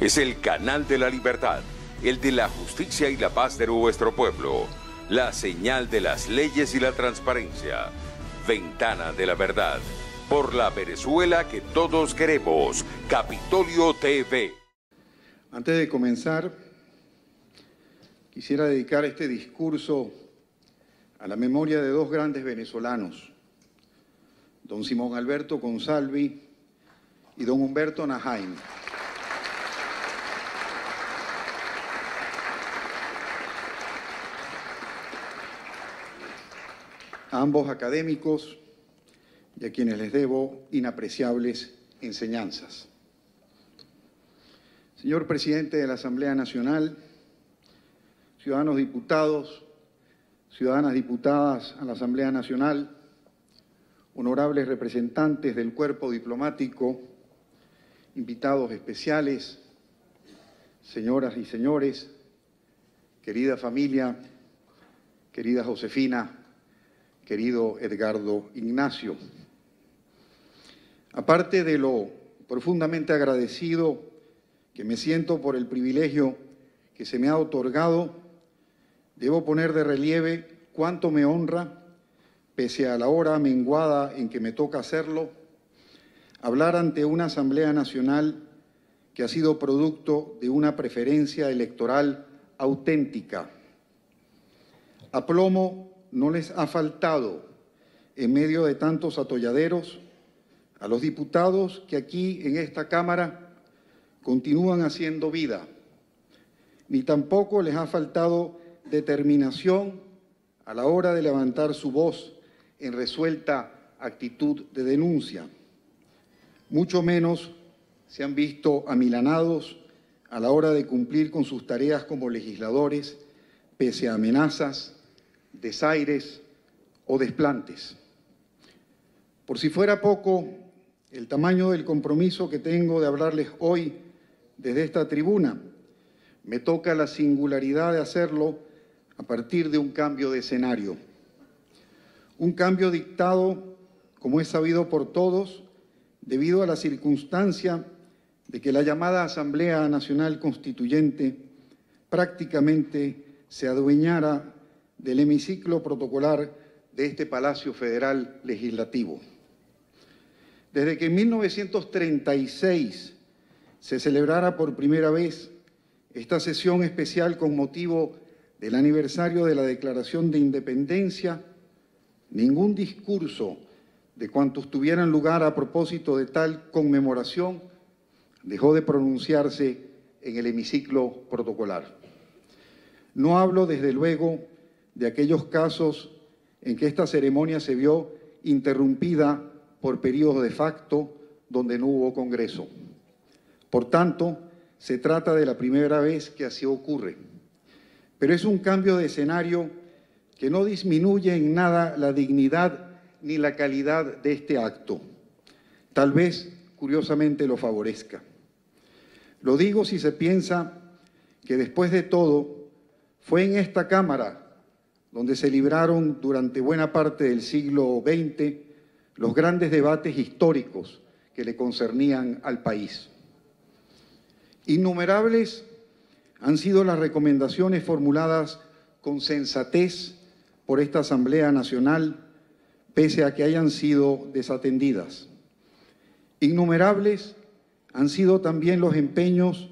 Es el canal de la libertad, el de la justicia y la paz de nuestro pueblo, la señal de las leyes y la transparencia, ventana de la verdad, por la Venezuela que todos queremos, Capitolio TV. Antes de comenzar, quisiera dedicar este discurso a la memoria de dos grandes venezolanos, don Simón Alberto Consalvi y don Humberto Najain. A ambos académicos y a quienes les debo inapreciables enseñanzas. Señor Presidente de la Asamblea Nacional, ciudadanos diputados, ciudadanas diputadas a la Asamblea Nacional, honorables representantes del cuerpo diplomático, invitados especiales, señoras y señores, querida familia, querida Josefina, querido Edgardo Ignacio. Aparte de lo profundamente agradecido que me siento por el privilegio que se me ha otorgado, debo poner de relieve cuánto me honra, pese a la hora menguada en que me toca hacerlo, hablar ante una Asamblea Nacional que ha sido producto de una preferencia electoral auténtica. Aplomo no les ha faltado, en medio de tantos atolladeros, a los diputados que aquí en esta Cámara continúan haciendo vida, ni tampoco les ha faltado determinación a la hora de levantar su voz en resuelta actitud de denuncia. Mucho menos se han visto amilanados a la hora de cumplir con sus tareas como legisladores, pese a amenazas, desaires o desplantes. Por si fuera poco, el tamaño del compromiso que tengo de hablarles hoy desde esta tribuna, me toca la singularidad de hacerlo a partir de un cambio de escenario. Un cambio dictado, como es sabido por todos, debido a la circunstancia de que la llamada Asamblea Nacional Constituyente prácticamente se adueñara del hemiciclo protocolar de este Palacio Federal Legislativo. Desde que en 1936 se celebrara por primera vez esta sesión especial con motivo del aniversario de la Declaración de Independencia, ningún discurso de cuantos tuvieran lugar a propósito de tal conmemoración dejó de pronunciarse en el hemiciclo protocolar. No hablo, desde luego, de aquellos casos en que esta ceremonia se vio interrumpida por periodo de facto donde no hubo Congreso. Por tanto, se trata de la primera vez que así ocurre. Pero es un cambio de escenario que no disminuye en nada la dignidad ni la calidad de este acto. Tal vez, curiosamente, lo favorezca. Lo digo si se piensa que después de todo, fue en esta Cámara donde se libraron durante buena parte del siglo XX los grandes debates históricos que le concernían al país. Innumerables han sido las recomendaciones formuladas con sensatez por esta Asamblea Nacional, pese a que hayan sido desatendidas. Innumerables han sido también los empeños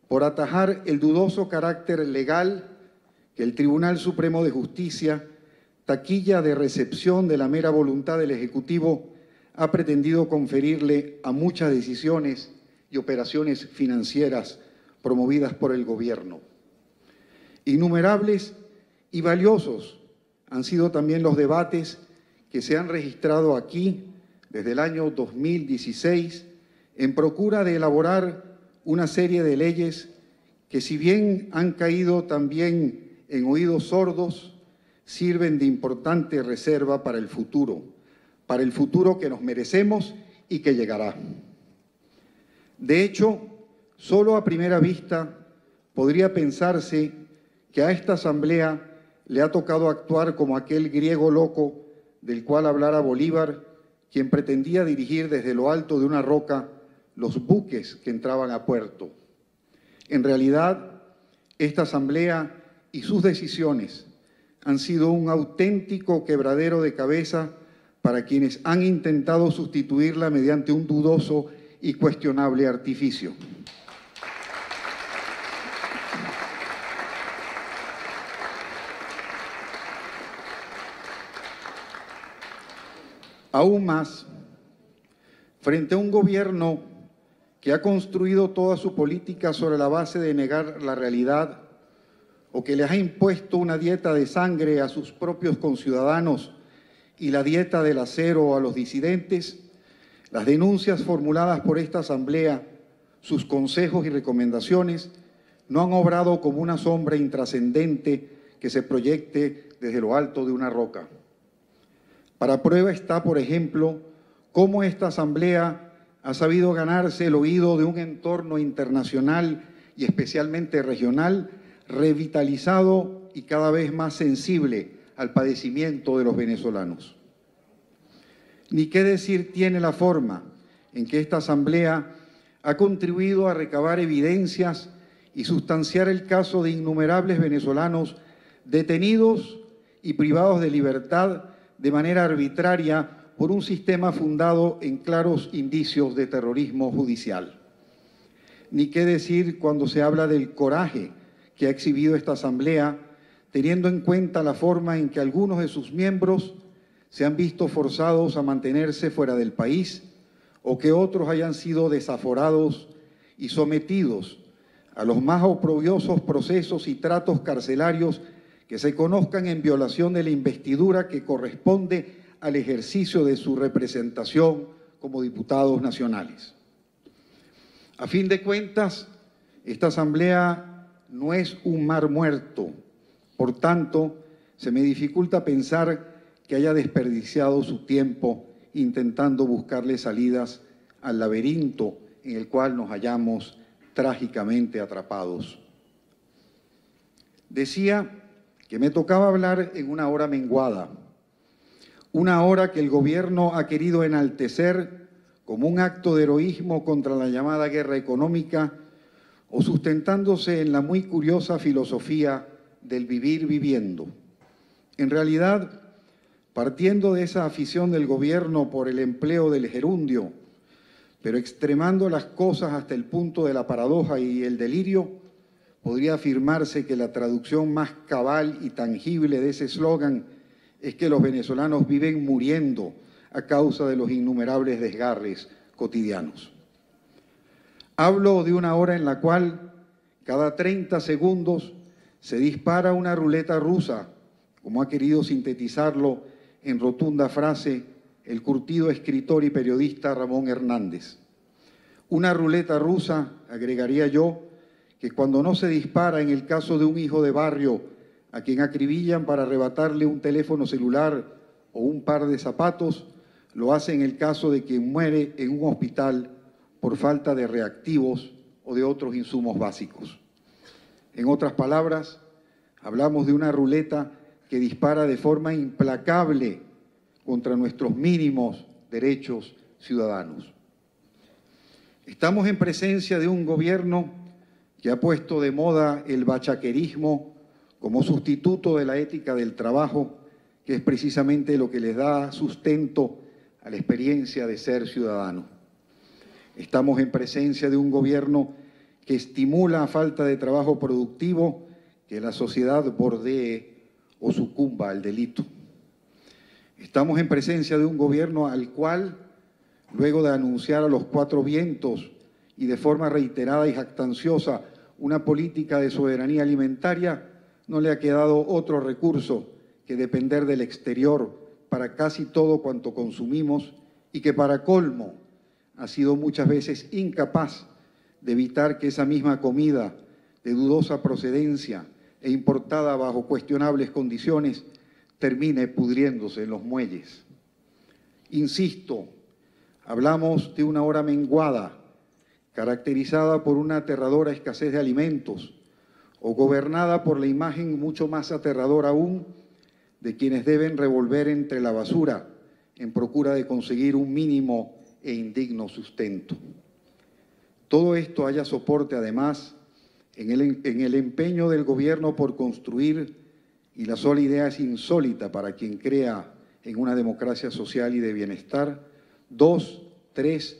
por atajar el dudoso carácter legal que el Tribunal Supremo de Justicia, taquilla de recepción de la mera voluntad del Ejecutivo, ha pretendido conferirle a muchas decisiones y operaciones financieras promovidas por el Gobierno. Innumerables y valiosos han sido también los debates que se han registrado aquí desde el año 2016 en procura de elaborar una serie de leyes que, si bien han caído también en oídos sordos, sirven de importante reserva para el futuro que nos merecemos y que llegará. De hecho, solo a primera vista podría pensarse que a esta Asamblea le ha tocado actuar como aquel griego loco del cual hablara Bolívar, quien pretendía dirigir desde lo alto de una roca los buques que entraban a puerto. En realidad, esta Asamblea y sus decisiones han sido un auténtico quebradero de cabeza para quienes han intentado sustituirla mediante un dudoso y cuestionable artificio. Aún más, frente a un gobierno que ha construido toda su política sobre la base de negar la realidad o que les ha impuesto una dieta de sangre a sus propios conciudadanos y la dieta del acero a los disidentes, las denuncias formuladas por esta Asamblea, sus consejos y recomendaciones no han obrado como una sombra intrascendente que se proyecte desde lo alto de una roca. Para prueba está, por ejemplo, cómo esta Asamblea ha sabido ganarse el oído de un entorno internacional y especialmente regional revitalizado y cada vez más sensible al padecimiento de los venezolanos. Ni qué decir tiene la forma en que esta Asamblea ha contribuido a recabar evidencias y sustanciar el caso de innumerables venezolanos detenidos y privados de libertad de manera arbitraria por un sistema fundado en claros indicios de terrorismo judicial. Ni qué decir cuando se habla del coraje que ha exhibido esta Asamblea, teniendo en cuenta la forma en que algunos de sus miembros se han visto forzados a mantenerse fuera del país o que otros hayan sido desaforados y sometidos a los más oprobiosos procesos y tratos carcelarios que se conozcan en violación de la investidura que corresponde al ejercicio de su representación como diputados nacionales. A fin de cuentas, esta Asamblea no es un mar muerto, por tanto, se me dificulta pensar que haya desperdiciado su tiempo intentando buscarle salidas al laberinto en el cual nos hallamos trágicamente atrapados. Decía que me tocaba hablar en una hora menguada, una hora que el gobierno ha querido enaltecer como un acto de heroísmo contra la llamada guerra económica o sustentándose en la muy curiosa filosofía del vivir viviendo. En realidad, partiendo de esa afición del gobierno por el empleo del gerundio, pero extremando las cosas hasta el punto de la paradoja y el delirio, podría afirmarse que la traducción más cabal y tangible de ese eslogan es que los venezolanos viven muriendo a causa de los innumerables desgarres cotidianos. Hablo de una hora en la cual cada 30 segundos se dispara una ruleta rusa, como ha querido sintetizarlo en rotunda frase el curtido escritor y periodista Ramón Hernández. Una ruleta rusa, agregaría yo, que cuando no se dispara en el caso de un hijo de barrio a quien acribillan para arrebatarle un teléfono celular o un par de zapatos, lo hace en el caso de quien muere en un hospital por falta de reactivos o de otros insumos básicos. En otras palabras, hablamos de una ruleta que dispara de forma implacable contra nuestros mínimos derechos ciudadanos. Estamos en presencia de un gobierno que ha puesto de moda el bachaquerismo como sustituto de la ética del trabajo, que es precisamente lo que les da sustento a la experiencia de ser ciudadano. Estamos en presencia de un gobierno que estimula a falta de trabajo productivo que la sociedad bordee o sucumba al delito. Estamos en presencia de un gobierno al cual, luego de anunciar a los cuatro vientos y de forma reiterada y jactanciosa una política de soberanía alimentaria, no le ha quedado otro recurso que depender del exterior para casi todo cuanto consumimos y que para colmo ha sido muchas veces incapaz de evitar que esa misma comida de dudosa procedencia e importada bajo cuestionables condiciones termine pudriéndose en los muelles. Insisto, hablamos de una hora menguada, caracterizada por una aterradora escasez de alimentos o gobernada por la imagen mucho más aterradora aún de quienes deben revolver entre la basura en procura de conseguir un mínimo e indigno sustento. Todo esto haya soporte, además, en el empeño del gobierno por construir, y la sola idea es insólita para quien crea en una democracia social y de bienestar, 2, 3,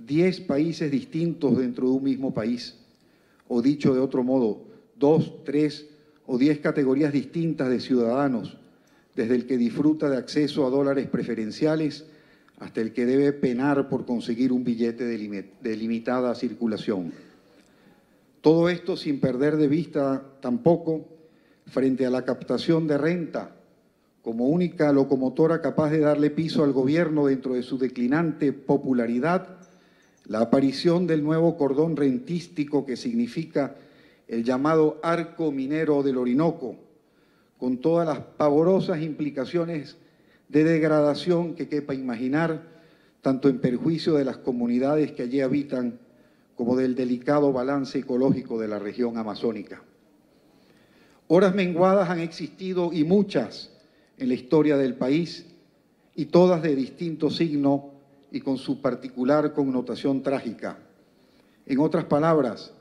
10 países distintos dentro de un mismo país. O dicho de otro modo, 2, 3 o 10 categorías distintas de ciudadanos, desde el que disfruta de acceso a dólares preferenciales hasta el que debe penar por conseguir un billete de limitada circulación. Todo esto sin perder de vista tampoco, frente a la captación de renta, como única locomotora capaz de darle piso al gobierno dentro de su declinante popularidad, la aparición del nuevo cordón rentístico que significa el llamado arco minero del Orinoco, con todas las pavorosas implicaciones de degradación que quepa imaginar, tanto en perjuicio de las comunidades que allí habitan, como del delicado balance ecológico de la región amazónica. Horas menguadas han existido y muchas en la historia del país, y todas de distinto signo y con su particular connotación trágica. En otras palabras,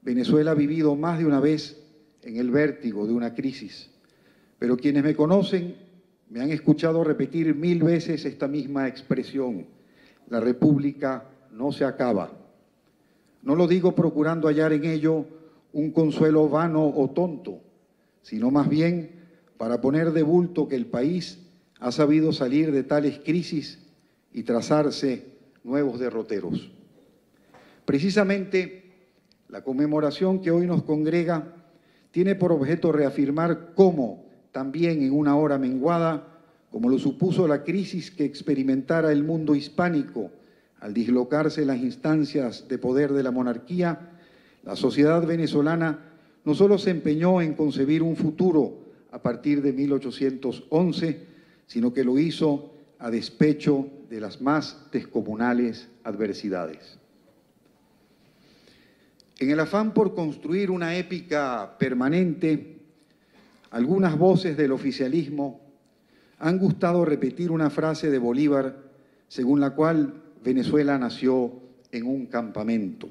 Venezuela ha vivido más de una vez en el vértigo de una crisis, pero quienes me conocen me han escuchado repetir 1000 veces esta misma expresión: la República no se acaba. No lo digo procurando hallar en ello un consuelo vano o tonto, sino más bien para poner de bulto que el país ha sabido salir de tales crisis y trazarse nuevos derroteros. Precisamente, la conmemoración que hoy nos congrega tiene por objeto reafirmar cómo, también en una hora menguada, como lo supuso la crisis que experimentara el mundo hispánico al dislocarse las instancias de poder de la monarquía, la sociedad venezolana no solo se empeñó en concebir un futuro a partir de 1811, sino que lo hizo a despecho de las más descomunales adversidades. En el afán por construir una épica permanente, algunas voces del oficialismo han gustado repetir una frase de Bolívar, según la cual Venezuela nació en un campamento.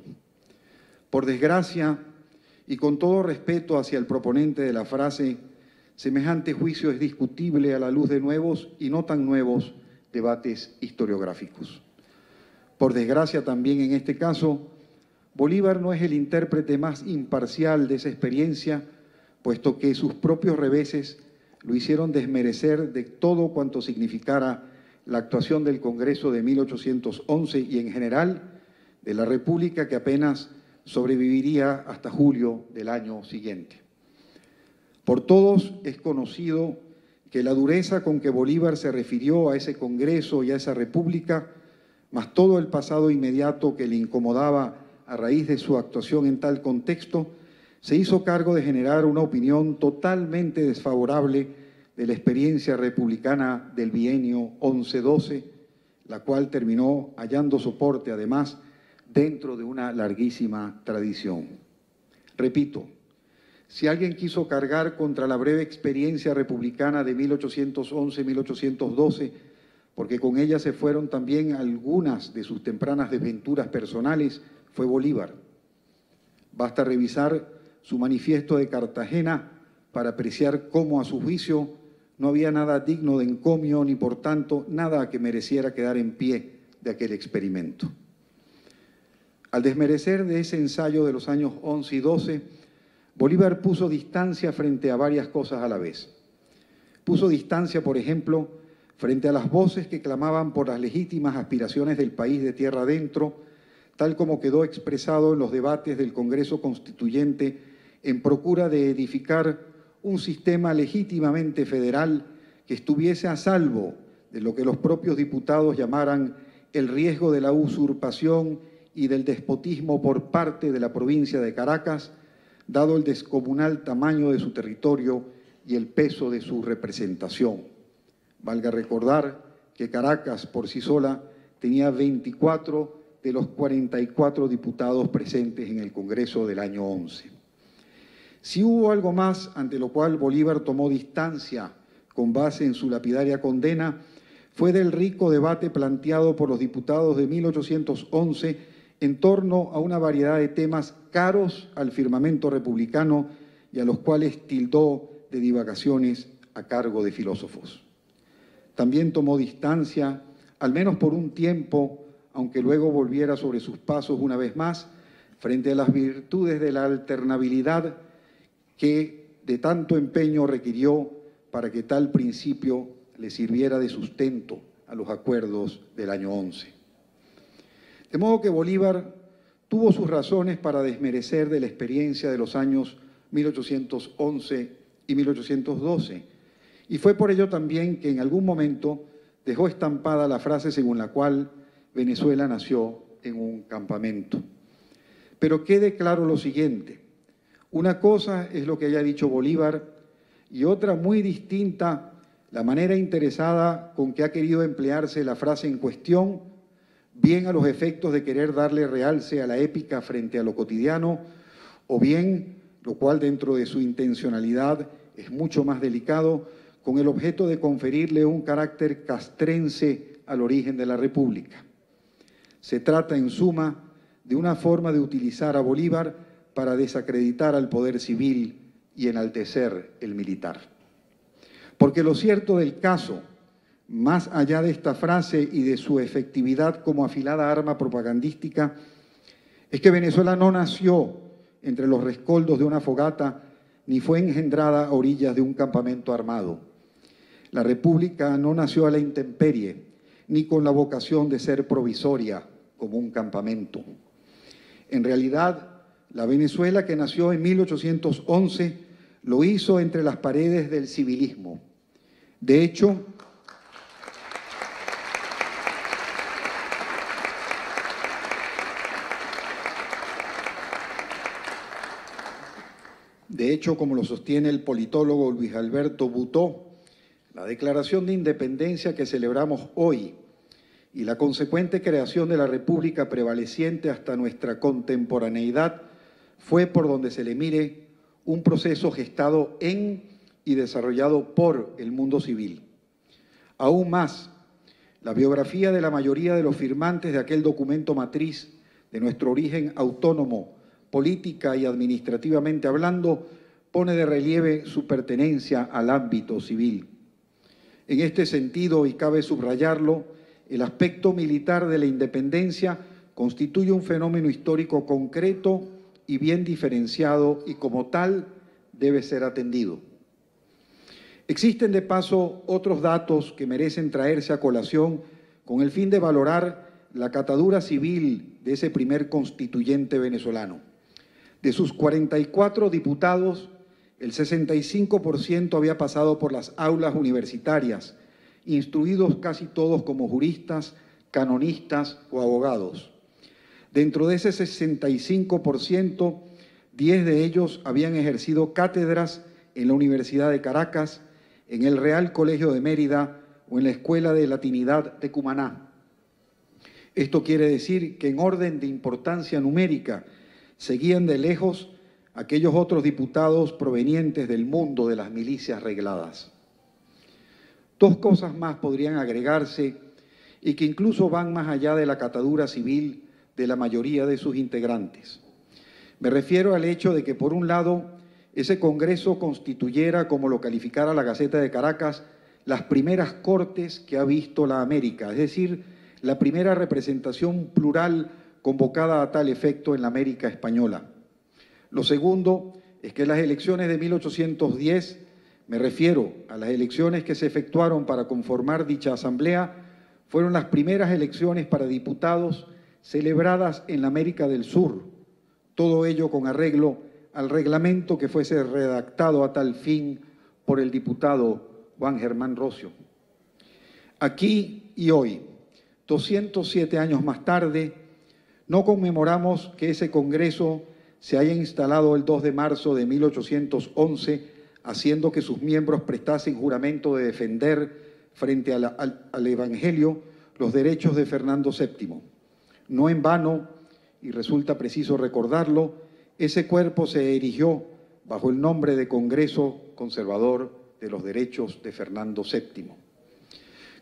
Por desgracia, y con todo respeto hacia el proponente de la frase, semejante juicio es discutible a la luz de nuevos y no tan nuevos debates historiográficos. Por desgracia también en este caso, Bolívar no es el intérprete más imparcial de esa experiencia, puesto que sus propios reveses lo hicieron desmerecer de todo cuanto significara la actuación del Congreso de 1811 y en general de la República que apenas sobreviviría hasta julio del año siguiente. Por todos es conocido que la dureza con que Bolívar se refirió a ese Congreso y a esa República, más todo el pasado inmediato que le incomodaba a raíz de su actuación en tal contexto, se hizo cargo de generar una opinión totalmente desfavorable de la experiencia republicana del bienio 11-12, la cual terminó hallando soporte, además, dentro de una larguísima tradición. Repito, si alguien quiso cargar contra la breve experiencia republicana de 1811-1812, porque con ella se fueron también algunas de sus tempranas desventuras personales, fue Bolívar. Basta revisar su manifiesto de Cartagena para apreciar cómo, a su juicio, no había nada digno de encomio ni, por tanto, nada que mereciera quedar en pie de aquel experimento. Al desmerecer de ese ensayo de los años 11 y 12, Bolívar puso distancia frente a varias cosas a la vez. Puso distancia, por ejemplo, frente a las voces que clamaban por las legítimas aspiraciones del país de tierra adentro, tal como quedó expresado en los debates del Congreso Constituyente en procura de edificar un sistema legítimamente federal que estuviese a salvo de lo que los propios diputados llamaran el riesgo de la usurpación y del despotismo por parte de la provincia de Caracas, dado el descomunal tamaño de su territorio y el peso de su representación. Valga recordar que Caracas por sí sola tenía 24 de los 44 diputados presentes en el Congreso del año 11. Si hubo algo más ante lo cual Bolívar tomó distancia con base en su lapidaria condena, fue del rico debate planteado por los diputados de 1811 en torno a una variedad de temas caros al firmamento republicano y a los cuales tildó de divagaciones a cargo de filósofos. También tomó distancia, al menos por un tiempo, aunque luego volviera sobre sus pasos una vez más, frente a las virtudes de la alternabilidad que de tanto empeño requirió para que tal principio le sirviera de sustento a los acuerdos del año 11. De modo que Bolívar tuvo sus razones para desmerecer de la experiencia de los años 1811 y 1812, y fue por ello también que en algún momento dejó estampada la frase según la cual Venezuela nació en un campamento. Pero quede claro lo siguiente: una cosa es lo que haya dicho Bolívar y otra muy distinta la manera interesada con que ha querido emplearse la frase en cuestión, bien a los efectos de querer darle realce a la épica frente a lo cotidiano, o bien, lo cual dentro de su intencionalidad es mucho más delicado, con el objeto de conferirle un carácter castrense al origen de la República. Se trata, en suma, de una forma de utilizar a Bolívar para desacreditar al poder civil y enaltecer el militar. Porque lo cierto del caso, más allá de esta frase y de su efectividad como afilada arma propagandística, es que Venezuela no nació entre los rescoldos de una fogata ni fue engendrada a orillas de un campamento armado. La República no nació a la intemperie, ni con la vocación de ser provisoria como un campamento. En realidad, la Venezuela que nació en 1811 lo hizo entre las paredes del civilismo. De hecho, como lo sostiene el politólogo Luis Alberto Butó, la declaración de independencia que celebramos hoy y la consecuente creación de la República prevaleciente hasta nuestra contemporaneidad fue, por donde se le mire, un proceso gestado en y desarrollado por el mundo civil. Aún más, la biografía de la mayoría de los firmantes de aquel documento matriz de nuestro origen autónomo, política y administrativamente hablando, pone de relieve su pertenencia al ámbito civil. En este sentido, y cabe subrayarlo, el aspecto militar de la independencia constituye un fenómeno histórico concreto y bien diferenciado y como tal debe ser atendido. Existen de paso otros datos que merecen traerse a colación con el fin de valorar la catadura civil de ese primer constituyente venezolano. De sus 44 diputados, el 65% había pasado por las aulas universitarias, instruidos casi todos como juristas, canonistas o abogados. Dentro de ese 65%, 10 de ellos habían ejercido cátedras en la Universidad de Caracas, en el Real Colegio de Mérida o en la Escuela de Latinidad de Cumaná. Esto quiere decir que en orden de importancia numérica seguían de lejos aquellos otros diputados provenientes del mundo de las milicias regladas. Dos cosas más podrían agregarse y que incluso van más allá de la catadura civil de la mayoría de sus integrantes. Me refiero al hecho de que, por un lado, ese Congreso constituyera, como lo calificara la Gaceta de Caracas, las primeras cortes que ha visto la América, es decir, la primera representación plural convocada a tal efecto en la América española. Lo segundo es que las elecciones de 1810, me refiero a las elecciones que se efectuaron para conformar dicha asamblea, fueron las primeras elecciones para diputados celebradas en la América del Sur, todo ello con arreglo al reglamento que fuese redactado a tal fin por el diputado Juan Germán Rocio. Aquí y hoy, 207 años más tarde, no conmemoramos que ese Congreso se haya instalado el 2 de marzo de 1811, haciendo que sus miembros prestasen juramento de defender frente al Evangelio los derechos de Fernando VII. No en vano, y resulta preciso recordarlo, ese cuerpo se erigió bajo el nombre de Congreso Conservador de los Derechos de Fernando VII.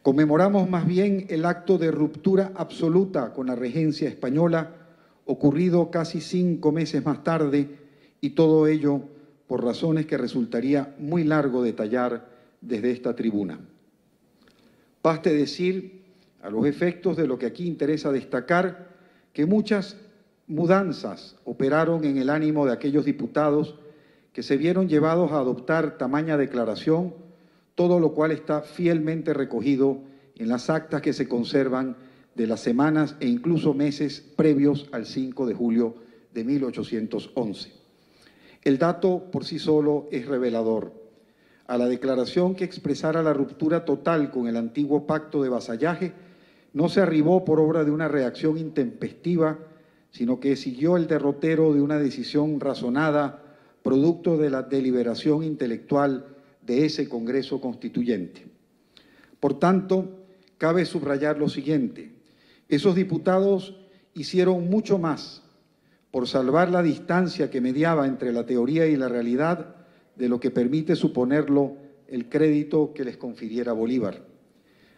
Conmemoramos más bien el acto de ruptura absoluta con la regencia española, ocurrido casi 5 meses más tarde, y todo ello por razones que resultaría muy largo detallar desde esta tribuna. Baste decir, a los efectos de lo que aquí interesa destacar, que muchas mudanzas operaron en el ánimo de aquellos diputados que se vieron llevados a adoptar tamaña declaración, todo lo cual está fielmente recogido en las actas que se conservan de las semanas e incluso meses previos al 5 de julio de 1811. El dato por sí solo es revelador. A la declaración que expresara la ruptura total con el antiguo pacto de vasallaje no se arribó por obra de una reacción intempestiva, sino que siguió el derrotero de una decisión razonada, producto de la deliberación intelectual de ese Congreso Constituyente. Por tanto, cabe subrayar lo siguiente: esos diputados hicieron mucho más por salvar la distancia que mediaba entre la teoría y la realidad de lo que permite suponerlo el crédito que les confiriera Bolívar.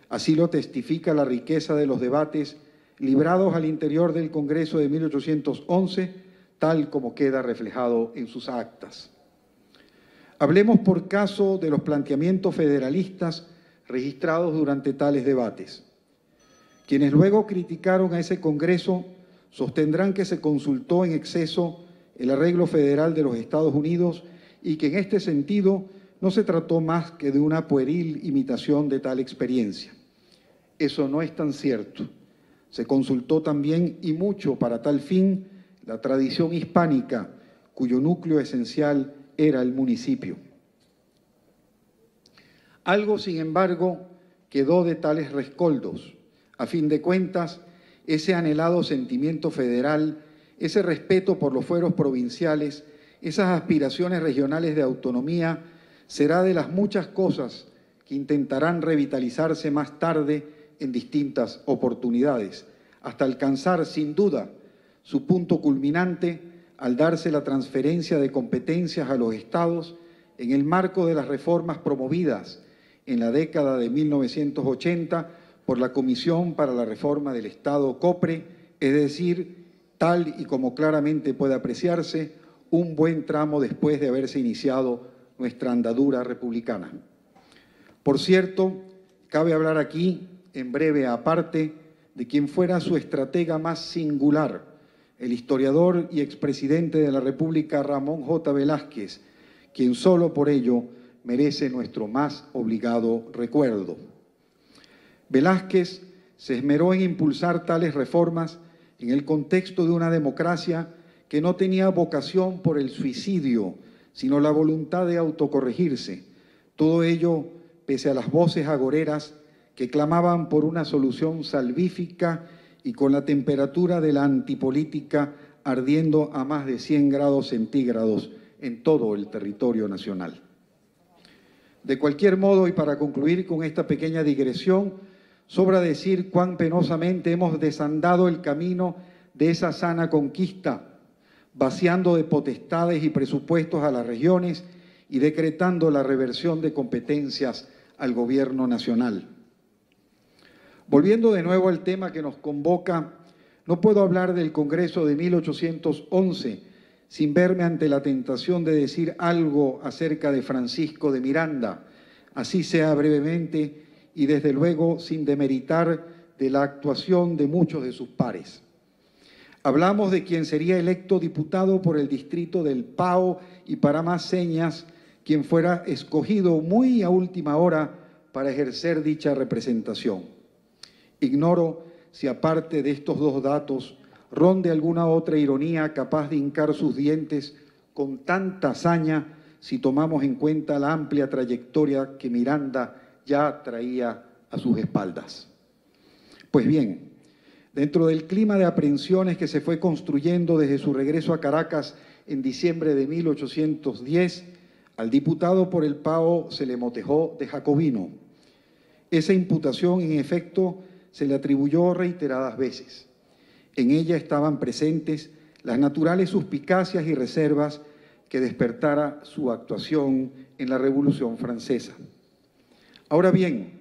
Así lo testifica la riqueza de los debates librados al interior del Congreso de 1811, tal como queda reflejado en sus actas. Hablemos por caso de los planteamientos federalistas registrados durante tales debates. Quienes luego criticaron a ese Congreso sostendrán que se consultó en exceso el arreglo federal de los Estados Unidos y que en este sentido no se trató más que de una pueril imitación de tal experiencia. Eso no es tan cierto. Se consultó también y mucho para tal fin la tradición hispánica, cuyo núcleo esencial era el municipio. Algo, sin embargo, quedó de tales rescoldos. A fin de cuentas, ese anhelado sentimiento federal, ese respeto por los fueros provinciales, esas aspiraciones regionales de autonomía, será de las muchas cosas que intentarán revitalizarse más tarde en distintas oportunidades, hasta alcanzar, sin duda, su punto culminante al darse la transferencia de competencias a los estados en el marco de las reformas promovidas en la década de 1980 por la Comisión para la Reforma del Estado COPRE, es decir, tal y como claramente puede apreciarse, un buen tramo después de haberse iniciado nuestra andadura republicana. Por cierto, cabe hablar aquí, en breve aparte, de quien fuera su estratega más singular, el historiador y expresidente de la República Ramón J. Velázquez, quien solo por ello merece nuestro más obligado recuerdo. Velázquez se esmeró en impulsar tales reformas en el contexto de una democracia que no tenía vocación por el suicidio, sino la voluntad de autocorregirse. Todo ello pese a las voces agoreras que clamaban por una solución salvífica y con la temperatura de la antipolítica ardiendo a más de 100 grados centígrados en todo el territorio nacional. De cualquier modo, y para concluir con esta pequeña digresión, sobra decir cuán penosamente hemos desandado el camino de esa sana conquista, vaciando de potestades y presupuestos a las regiones y decretando la reversión de competencias al gobierno nacional. Volviendo de nuevo al tema que nos convoca, no puedo hablar del Congreso de 1811 sin verme ante la tentación de decir algo acerca de Francisco de Miranda, así sea brevemente y desde luego sin demeritar de la actuación de muchos de sus pares. Hablamos de quien sería electo diputado por el distrito del Pao y, para más señas, quien fuera escogido muy a última hora para ejercer dicha representación. Ignoro si aparte de estos dos datos ronde alguna otra ironía capaz de hincar sus dientes con tanta hazaña si tomamos en cuenta la amplia trayectoria que Miranda ya traía a sus espaldas. Pues bien, dentro del clima de aprehensiones que se fue construyendo desde su regreso a Caracas en diciembre de 1810, al diputado por el Pao se le motejó de jacobino. Esa imputación, en efecto, se le atribuyó reiteradas veces. En ella estaban presentes las naturales suspicacias y reservas que despertara su actuación en la Revolución Francesa. Ahora bien,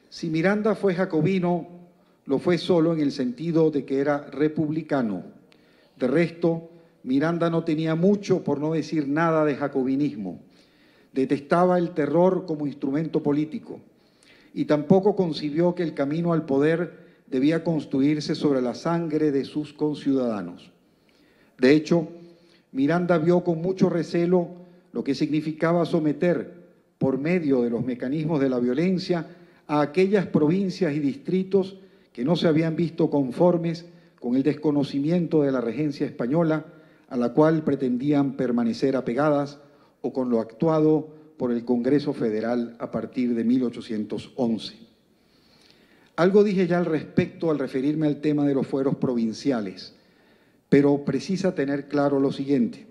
si Miranda fue jacobino, lo fue solo en el sentido de que era republicano. De resto, Miranda no tenía mucho, por no decir nada, de jacobinismo. Detestaba el terror como instrumento político y tampoco concibió que el camino al poder debía construirse sobre la sangre de sus conciudadanos. De hecho, Miranda vio con mucho recelo lo que significaba someter, por medio de los mecanismos de la violencia, a aquellas provincias y distritos que no se habían visto conformes con el desconocimiento de la regencia española, a la cual pretendían permanecer apegadas, o con lo actuado por el Congreso Federal a partir de 1811. Algo dije ya al respecto al referirme al tema de los fueros provinciales, pero precisa tener claro lo siguiente.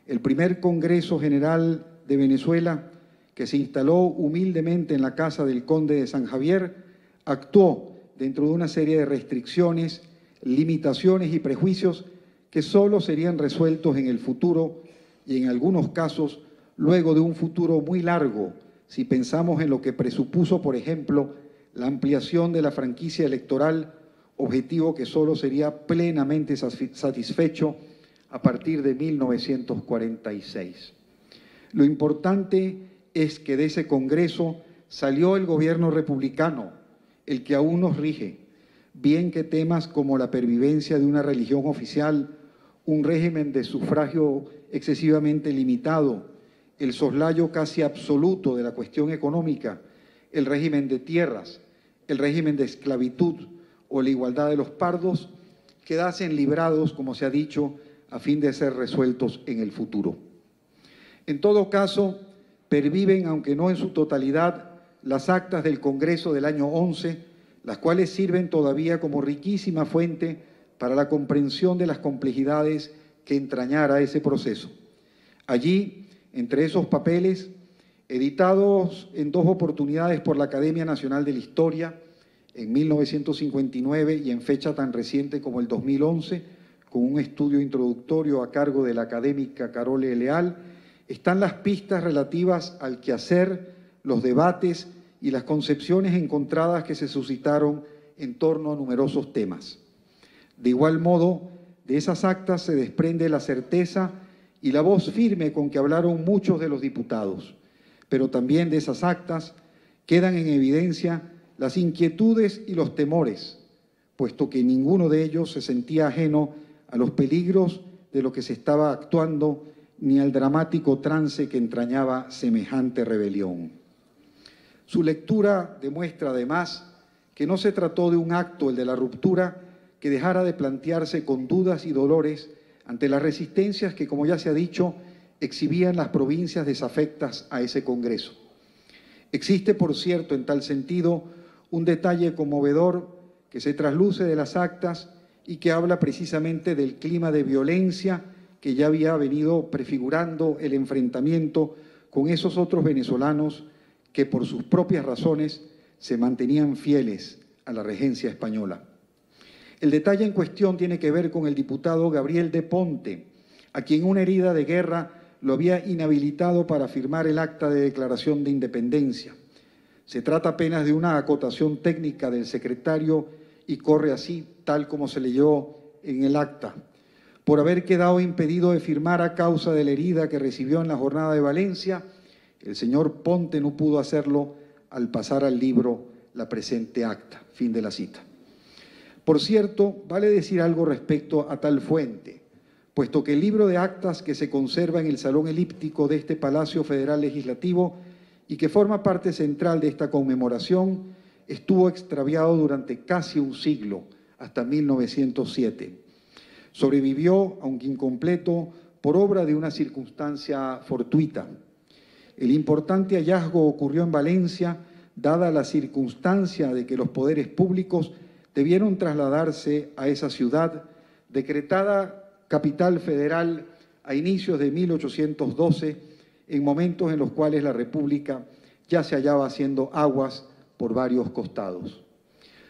El primer Congreso General de Venezuela, que se instaló humildemente en la casa del Conde de San Javier, actuó dentro de una serie de restricciones, limitaciones y prejuicios que solo serían resueltos en el futuro y en algunos casos luego de un futuro muy largo, si pensamos en lo que presupuso, por ejemplo, la ampliación de la franquicia electoral, objetivo que solo sería plenamente satisfecho a partir de 1946. Lo importante es que de ese Congreso salió el gobierno republicano, el que aún nos rige, bien que temas como la pervivencia de una religión oficial, un régimen de sufragio excesivamente limitado, el soslayo casi absoluto de la cuestión económica, el régimen de tierras, el régimen de esclavitud o la igualdad de los pardos, quedasen librados, como se ha dicho, a fin de ser resueltos en el futuro. En todo caso, perviven, aunque no en su totalidad, las actas del Congreso del año 11, las cuales sirven todavía como riquísima fuente para la comprensión de las complejidades que entrañara ese proceso. Allí, entre esos papeles, editados en 2 oportunidades por la Academia Nacional de la Historia, en 1959 y en fecha tan reciente como el 2011, con un estudio introductorio a cargo de la académica Carole Leal, están las pistas relativas al quehacer, los debates y las concepciones encontradas que se suscitaron en torno a numerosos temas. De igual modo, de esas actas se desprende la certeza y la voz firme con que hablaron muchos de los diputados, pero también de esas actas quedan en evidencia las inquietudes y los temores, puesto que ninguno de ellos se sentía ajeno a los peligros de lo que se estaba actuando ni al dramático trance que entrañaba semejante rebelión. Su lectura demuestra además que no se trató de un acto, el de la ruptura, que dejara de plantearse con dudas y dolores ante las resistencias que, como ya se ha dicho, exhibían las provincias desafectas a ese Congreso. Existe, por cierto, en tal sentido, un detalle conmovedor que se trasluce de las actas y que habla precisamente del clima de violencia que ya había venido prefigurando el enfrentamiento con esos otros venezolanos que por sus propias razones se mantenían fieles a la regencia española. El detalle en cuestión tiene que ver con el diputado Gabriel de Ponte, a quien una herida de guerra lo había inhabilitado para firmar el acta de declaración de independencia. Se trata apenas de una acotación técnica del secretario y corre así, tal como se leyó en el acta. Por haber quedado impedido de firmar a causa de la herida que recibió en la jornada de Valencia, el señor Ponte no pudo hacerlo al pasar al libro la presente acta. Fin de la cita. Por cierto, vale decir algo respecto a tal fuente, puesto que el libro de actas que se conserva en el Salón Elíptico de este Palacio Federal Legislativo y que forma parte central de esta conmemoración, estuvo extraviado durante casi un siglo, hasta 1907. Sobrevivió, aunque incompleto, por obra de una circunstancia fortuita. El importante hallazgo ocurrió en Valencia, dada la circunstancia de que los poderes públicos debieron trasladarse a esa ciudad, decretada capital federal a inicios de 1812, en momentos en los cuales la República ya se hallaba haciendo aguas por varios costados.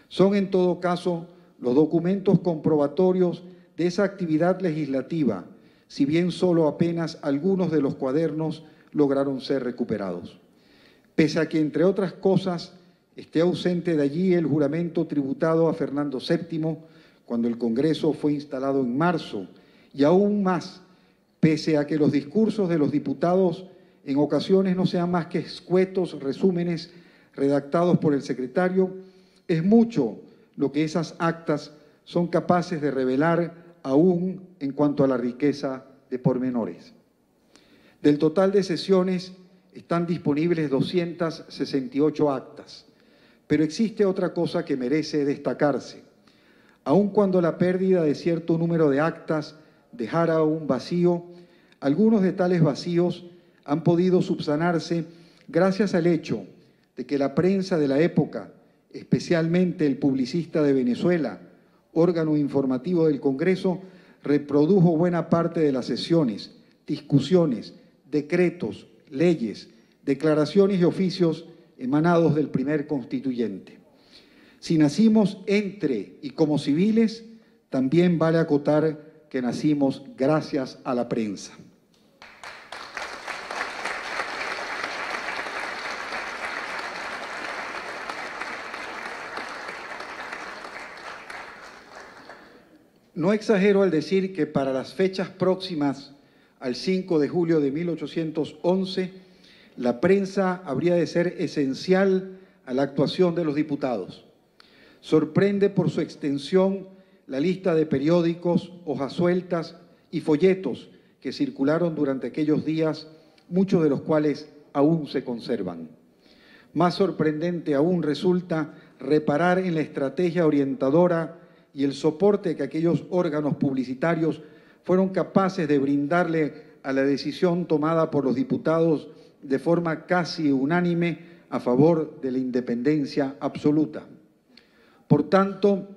Son, en todo caso, los documentos comprobatorios de esa actividad legislativa, si bien solo apenas algunos de los cuadernos lograron ser recuperados. Pese a que, entre otras cosas, esté ausente de allí el juramento tributado a Fernando VII, cuando el Congreso fue instalado en marzo, y aún más, pese a que los discursos de los diputados en ocasiones no sean más que escuetos resúmenes redactados por el secretario, es mucho lo que esas actas son capaces de revelar aún en cuanto a la riqueza de pormenores. Del total de sesiones están disponibles 268 actas, pero existe otra cosa que merece destacarse. Aun cuando la pérdida de cierto número de actas dejara un vacío, algunos de tales vacíos han podido subsanarse gracias al hecho de que la prensa de la época, especialmente el Publicista de Venezuela, órgano informativo del Congreso, reprodujo buena parte de las sesiones, discusiones, decretos, leyes, declaraciones y oficios emanados del primer constituyente. Si nacimos entre y como civiles, también vale acotar que nacimos gracias a la prensa. No exagero al decir que para las fechas próximas al 5 de julio de 1811, la prensa habría de ser esencial a la actuación de los diputados. Sorprende por su extensión la lista de periódicos, hojas sueltas y folletos que circularon durante aquellos días, muchos de los cuales aún se conservan. Más sorprendente aún resulta reparar en la estrategia orientadora y el soporte que aquellos órganos publicitarios fueron capaces de brindarle a la decisión tomada por los diputados de forma casi unánime a favor de la independencia absoluta. Por tanto,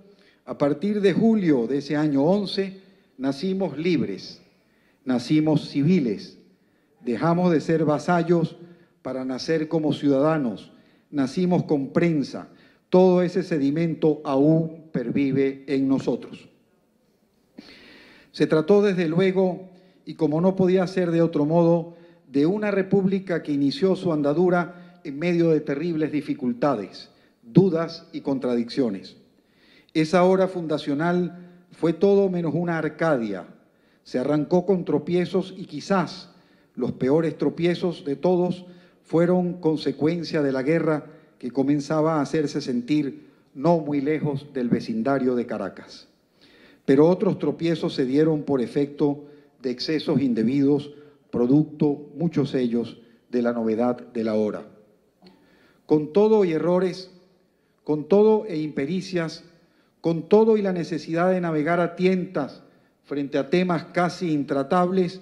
a partir de julio de ese año 11, nacimos libres, nacimos civiles, dejamos de ser vasallos para nacer como ciudadanos, nacimos con prensa. Todo ese sedimento aún pervive en nosotros. Se trató desde luego, y como no podía ser de otro modo, de una república que inició su andadura en medio de terribles dificultades, dudas y contradicciones. Esa hora fundacional fue todo menos una Arcadia. Se arrancó con tropiezos y quizás los peores tropiezos de todos fueron consecuencia de la guerra que comenzaba a hacerse sentir no muy lejos del vecindario de Caracas. Pero otros tropiezos se dieron por efecto de excesos indebidos, producto, muchos ellos, de la novedad de la hora. Con todo y errores, con todo e impericias, con todo y la necesidad de navegar a tientas frente a temas casi intratables,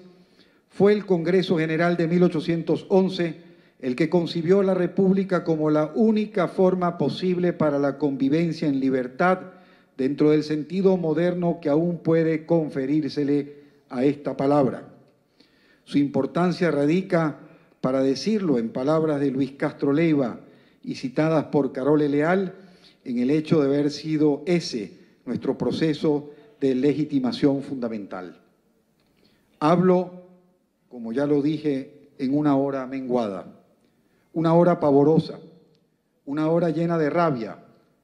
fue el Congreso General de 1811 el que concibió la República como la única forma posible para la convivencia en libertad dentro del sentido moderno que aún puede conferírsele a esta palabra. Su importancia radica, para decirlo en palabras de Luis Castro Leiva y citadas por Carole Leal, en el hecho de haber sido ese nuestro proceso de legitimación fundamental. Hablo, como ya lo dije, en una hora menguada, una hora pavorosa, una hora llena de rabia,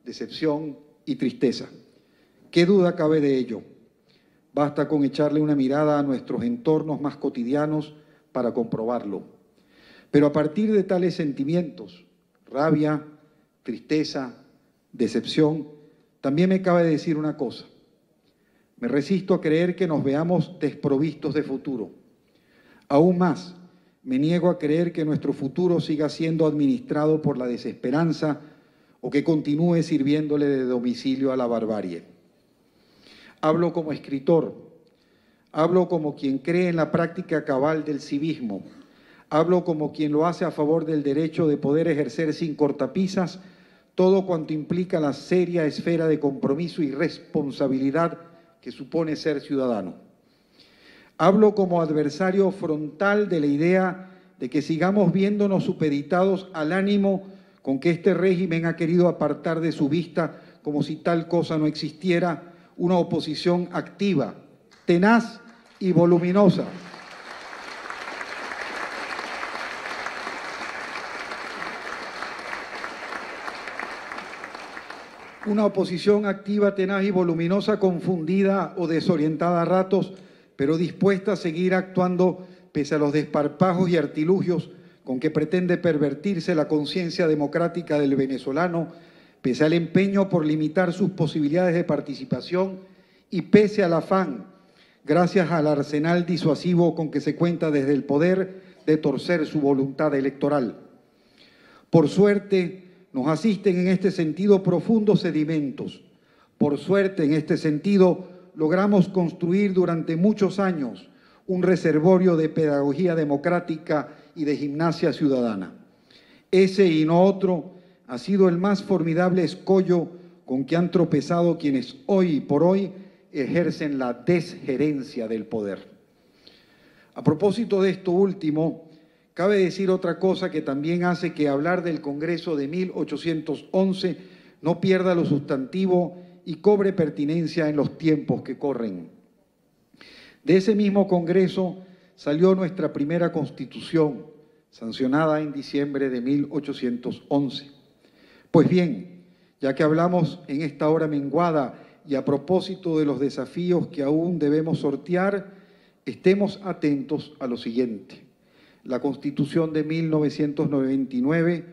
decepción y tristeza. ¿Qué duda cabe de ello? Basta con echarle una mirada a nuestros entornos más cotidianos para comprobarlo. Pero a partir de tales sentimientos, rabia, tristeza, decepción, también me cabe decir una cosa. Me resisto a creer que nos veamos desprovistos de futuro. Aún más, me niego a creer que nuestro futuro siga siendo administrado por la desesperanza o que continúe sirviéndole de domicilio a la barbarie. Hablo como escritor, hablo como quien cree en la práctica cabal del civismo, hablo como quien lo hace a favor del derecho de poder ejercer sin cortapisas todo cuanto implica la seria esfera de compromiso y responsabilidad que supone ser ciudadano. Hablo como adversario frontal de la idea de que sigamos viéndonos supeditados al ánimo con que este régimen ha querido apartar de su vista, como si tal cosa no existiera, una oposición activa, tenaz y voluminosa. Una oposición activa, tenaz y voluminosa, confundida o desorientada a ratos, pero dispuesta a seguir actuando pese a los desparpajos y artilugios con que pretende pervertirse la conciencia democrática del venezolano, pese al empeño por limitar sus posibilidades de participación y pese al afán, gracias al arsenal disuasivo con que se cuenta desde el poder, de torcer su voluntad electoral. Por suerte, nos asisten en este sentido profundos sedimentos. Por suerte, en este sentido, logramos construir durante muchos años un reservorio de pedagogía democrática y de gimnasia ciudadana. Ese y no otro ha sido el más formidable escollo con que han tropezado quienes hoy por hoy ejercen la desgerencia del poder. A propósito de esto último, cabe decir otra cosa que también hace que hablar del Congreso de 1811 no pierda lo sustantivo y cobre pertinencia en los tiempos que corren. De ese mismo Congreso salió nuestra primera Constitución, sancionada en diciembre de 1811. Pues bien, ya que hablamos en esta hora menguada y a propósito de los desafíos que aún debemos sortear, estemos atentos a lo siguiente. La Constitución de 1999,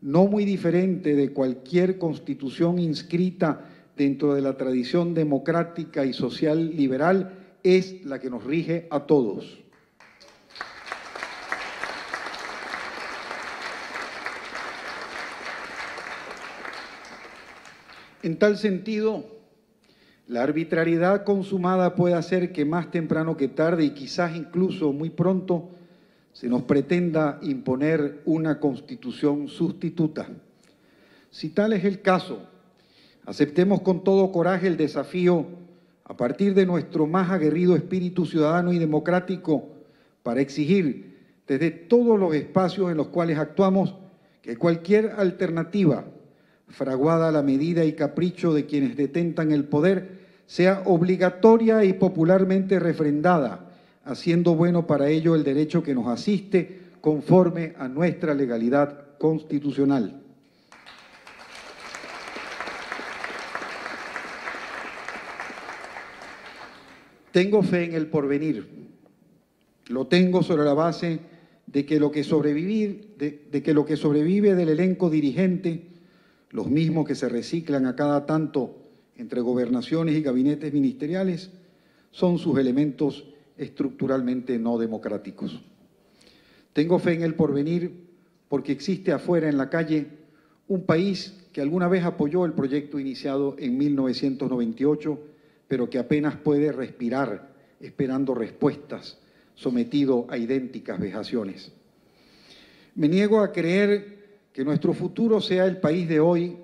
no muy diferente de cualquier constitución inscrita dentro de la tradición democrática y social liberal, es la que nos rige a todos. En tal sentido, la arbitrariedad consumada puede hacer que más temprano que tarde y quizás incluso muy pronto se nos pretenda imponer una constitución sustituta. Si tal es el caso, aceptemos con todo coraje el desafío a partir de nuestro más aguerrido espíritu ciudadano y democrático para exigir desde todos los espacios en los cuales actuamos que cualquier alternativa fraguada a la medida y capricho de quienes detentan el poder sea obligatoria y popularmente refrendada, haciendo bueno para ello el derecho que nos asiste conforme a nuestra legalidad constitucional. Tengo fe en el porvenir. Lo tengo sobre la base de que lo que sobrevive del elenco dirigente, los mismos que se reciclan a cada tanto entre gobernaciones y gabinetes ministeriales, son sus elementos estructuralmente no democráticos. Tengo fe en el porvenir porque existe afuera en la calle un país que alguna vez apoyó el proyecto iniciado en 1998, pero que apenas puede respirar esperando respuestas, sometido a idénticas vejaciones. Me niego a creer que nuestro futuro sea el país de hoy,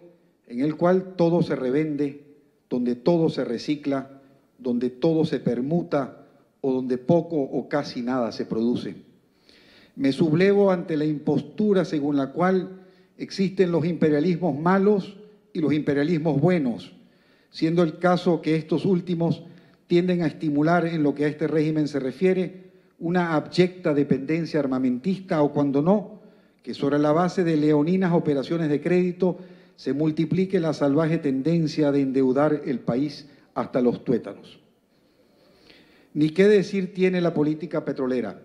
en el cual todo se revende, donde todo se recicla, donde todo se permuta o donde poco o casi nada se produce. Me sublevo ante la impostura según la cual existen los imperialismos malos y los imperialismos buenos, siendo el caso que estos últimos tienden a estimular en lo que a este régimen se refiere una abyecta dependencia armamentista o cuando no, que sobre la base de leoninas operaciones de crédito se multiplique la salvaje tendencia de endeudar el país hasta los tuétanos. Ni qué decir tiene la política petrolera,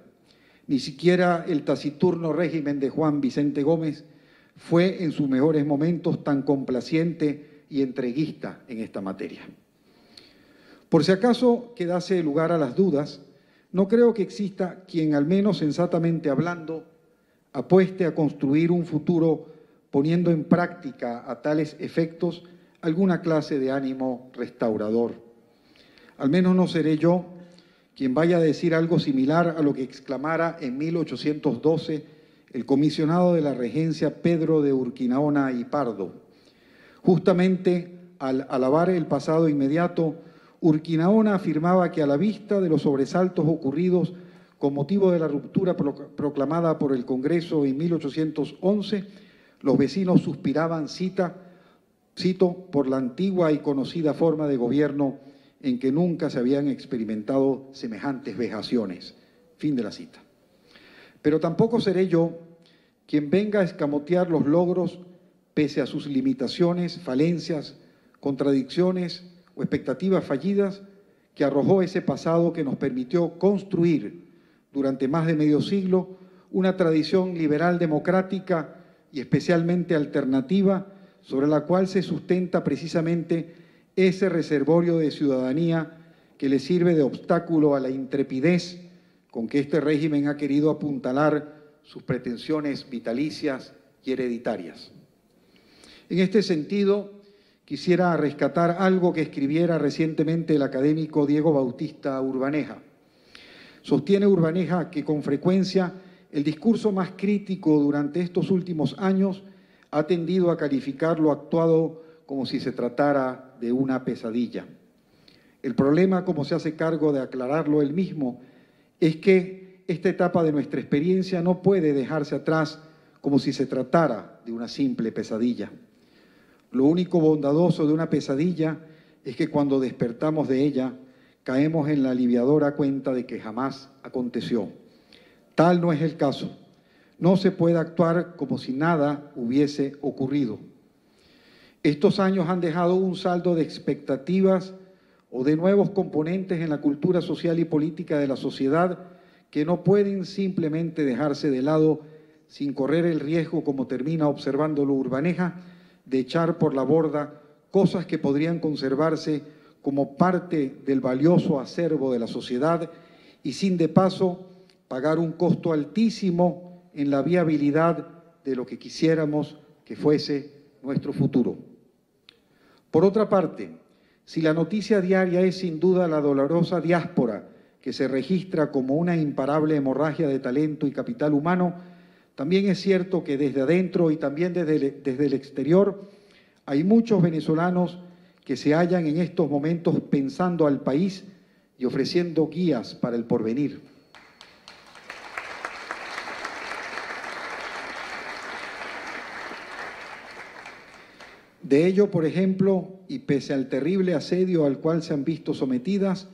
ni siquiera el taciturno régimen de Juan Vicente Gómez fue en sus mejores momentos tan complaciente y entreguista en esta materia. Por si acaso quedase lugar a las dudas, no creo que exista quien, al menos sensatamente hablando, apueste a construir un futuro poniendo en práctica a tales efectos alguna clase de ánimo restaurador. Al menos no seré yo quien vaya a decir algo similar a lo que exclamara en 1812 el comisionado de la regencia Pedro de Urquinaona y Pardo. Justamente al alabar el pasado inmediato, Urquinaona afirmaba que a la vista de los sobresaltos ocurridos con motivo de la ruptura proclamada por el Congreso en 1811, los vecinos suspiraban, cito, por la antigua y conocida forma de gobierno en que nunca se habían experimentado semejantes vejaciones. Fin de la cita. Pero tampoco seré yo quien venga a escamotear los logros, pese a sus limitaciones, falencias, contradicciones o expectativas fallidas que arrojó ese pasado que nos permitió construir durante más de medio siglo una tradición liberal democrática y especialmente alternativa sobre la cual se sustenta precisamente ese reservorio de ciudadanía que le sirve de obstáculo a la intrepidez con que este régimen ha querido apuntalar sus pretensiones vitalicias y hereditarias. En este sentido, quisiera rescatar algo que escribiera recientemente el académico Diego Bautista Urbaneja. Sostiene Urbaneja que con frecuencia el discurso más crítico durante estos últimos años ha tendido a calificar lo actuado como si se tratara de una pesadilla. El problema, como se hace cargo de aclararlo él mismo, es que esta etapa de nuestra experiencia no puede dejarse atrás como si se tratara de una simple pesadilla. Lo único bondadoso de una pesadilla es que cuando despertamos de ella, caemos en la aliviadora cuenta de que jamás aconteció. Tal no es el caso. No se puede actuar como si nada hubiese ocurrido. Estos años han dejado un saldo de expectativas o de nuevos componentes en la cultura social y política de la sociedad que no pueden simplemente dejarse de lado sin correr el riesgo, como termina observándolo Urbaneja, de echar por la borda cosas que podrían conservarse como parte del valioso acervo de la sociedad y sin de paso pagar un costo altísimo en la viabilidad de lo que quisiéramos que fuese nuestro futuro. Por otra parte, si la noticia diaria es sin duda la dolorosa diáspora que se registra como una imparable hemorragia de talento y capital humano, también es cierto que desde adentro y también desde el exterior hay muchos venezolanos que se hallan en estos momentos pensando al país y ofreciendo guías para el porvenir. De ello, por ejemplo, y pese al terrible asedio al cual se han visto sometidas,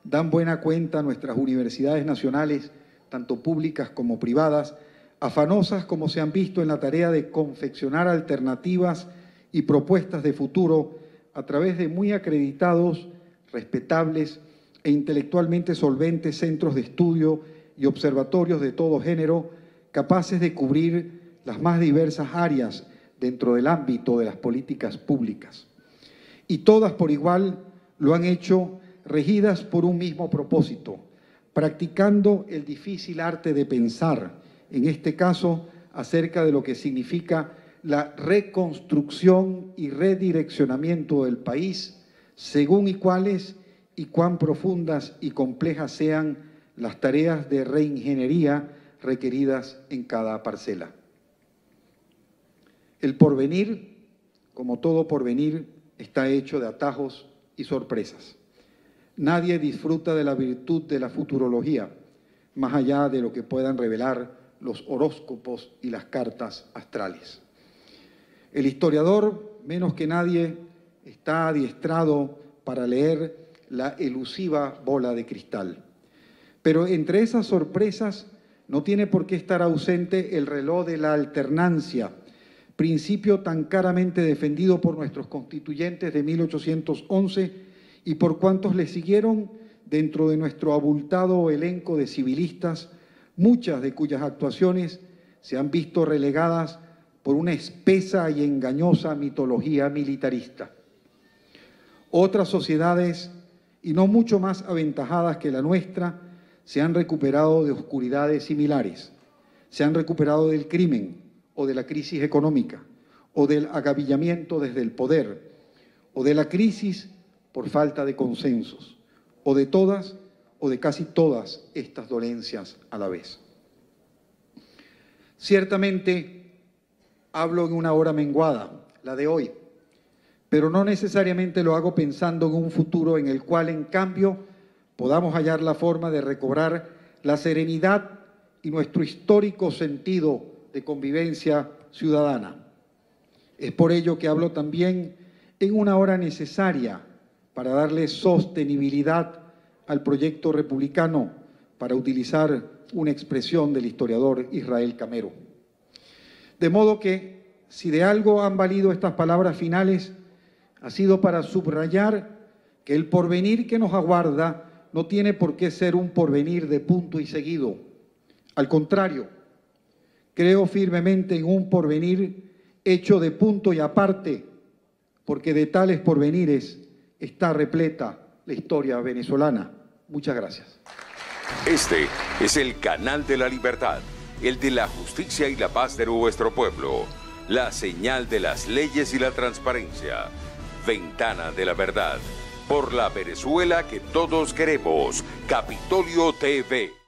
dan buena cuenta nuestras universidades nacionales, tanto públicas como privadas, afanosas como se han visto en la tarea de confeccionar alternativas y propuestas de futuro a través de muy acreditados, respetables e intelectualmente solventes centros de estudio y observatorios de todo género, capaces de cubrir las más diversas áreas dentro del ámbito de las políticas públicas. Y todas por igual lo han hecho regidas por un mismo propósito, practicando el difícil arte de pensar, en este caso acerca de lo que significa la reconstrucción y redireccionamiento del país, según y cuáles y cuán profundas y complejas sean las tareas de reingeniería requeridas en cada parcela. El porvenir, como todo porvenir, está hecho de atajos y sorpresas. Nadie disfruta de la virtud de la futurología, más allá de lo que puedan revelar los horóscopos y las cartas astrales. El historiador, menos que nadie, está adiestrado para leer la elusiva bola de cristal. Pero entre esas sorpresas no tiene por qué estar ausente el reloj de la alternancia, principio tan caramente defendido por nuestros constituyentes de 1811 y por cuantos le siguieron dentro de nuestro abultado elenco de civilistas, muchas de cuyas actuaciones se han visto relegadas por una espesa y engañosa mitología militarista. Otras sociedades, y no mucho más aventajadas que la nuestra, se han recuperado de oscuridades similares, se han recuperado del crimen o de la crisis económica, o del agavillamiento desde el poder, o de la crisis por falta de consensos, o de todas o de casi todas estas dolencias a la vez. Ciertamente, hablo en una hora menguada, la de hoy, pero no necesariamente lo hago pensando en un futuro en el cual, en cambio, podamos hallar la forma de recobrar la serenidad y nuestro histórico sentido de convivencia ciudadana. Es por ello que hablo también en una hora necesaria para darle sostenibilidad al proyecto republicano, para utilizar una expresión del historiador Israel Camero. De modo que, si de algo han valido estas palabras finales, ha sido para subrayar que el porvenir que nos aguarda no tiene por qué ser un porvenir de punto y seguido. Al contrario, creo firmemente en un porvenir hecho de punto y aparte, porque de tales porvenires está repleta la historia venezolana. Muchas gracias. Este es el canal de la libertad, el de la justicia y la paz de nuestro pueblo, la señal de las leyes y la transparencia, Ventana de la Verdad, por la Venezuela que todos queremos, Capitolio TV.